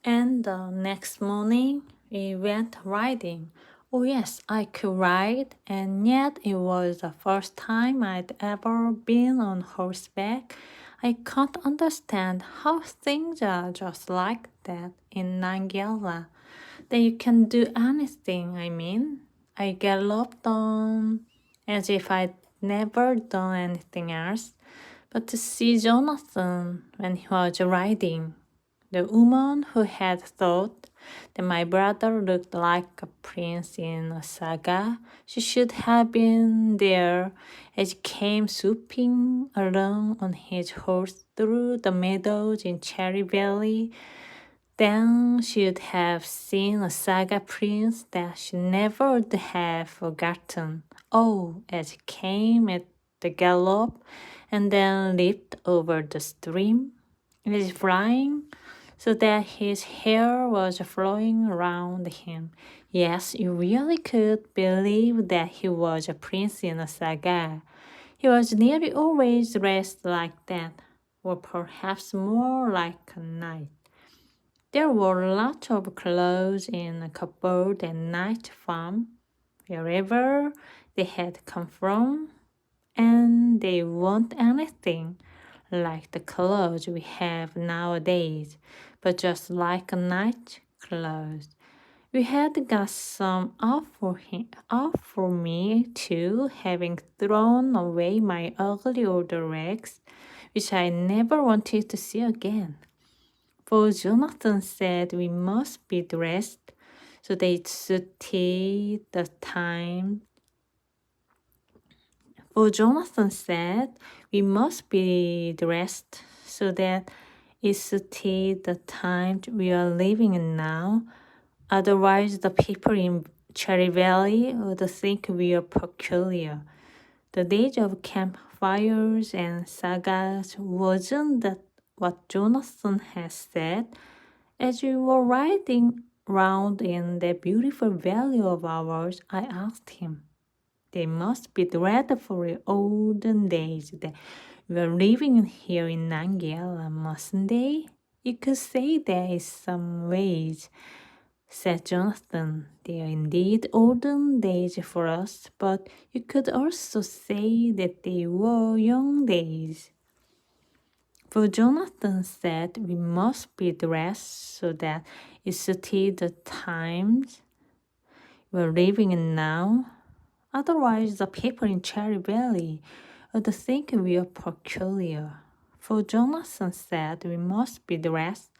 And the next morning, we went riding. Oh, yes, I could ride, and yet it was the first time I'd ever been on horseback. I can't understand how things are just like that in Nangela. That you can do anything, I mean. I galloped on as if I'd never done anything else. But to see Jonathan when he was riding, the woman who had thought that my brother looked like a prince in a saga, she should have been there as he came swooping along on his horse through the meadows in Cherry Valley. Then she'd have seen a saga prince that she never would have forgotten. Oh, as he came at the gallop and then leaped over the stream, as flying, so that his hair was flowing around him. Yes, you really could believe that he was a prince in a saga. He was nearly always dressed like that, or perhaps more like a knight. There were lots of clothes in a cupboard at Night Farm, wherever they had come from, and they weren't anything like the clothes we have nowadays, but just like a night clothes. We had got some off for me too, having thrown away my ugly old rags, which I never wanted to see again. For Jonathan said we must be dressed so that it suited the time. For Jonathan said we must be dressed so that it suited the time we are living in now. Otherwise, the people in Cherry Valley would think we are peculiar. The days of campfires and sagas wasn't that what Jonathan had said. As we were riding round in that beautiful valley of ours, I asked him, they must be dreadfully olden days that we're living here in Nangiala, mustn't they? You could say that in some ways, said Jonathan. They are indeed olden days for us, but you could also say that they were young days. For Jonathan said we must be dressed so that it suited the times we're living in now. Otherwise, the people in Cherry Valley would think we are peculiar. For Jonathan said we must be dressed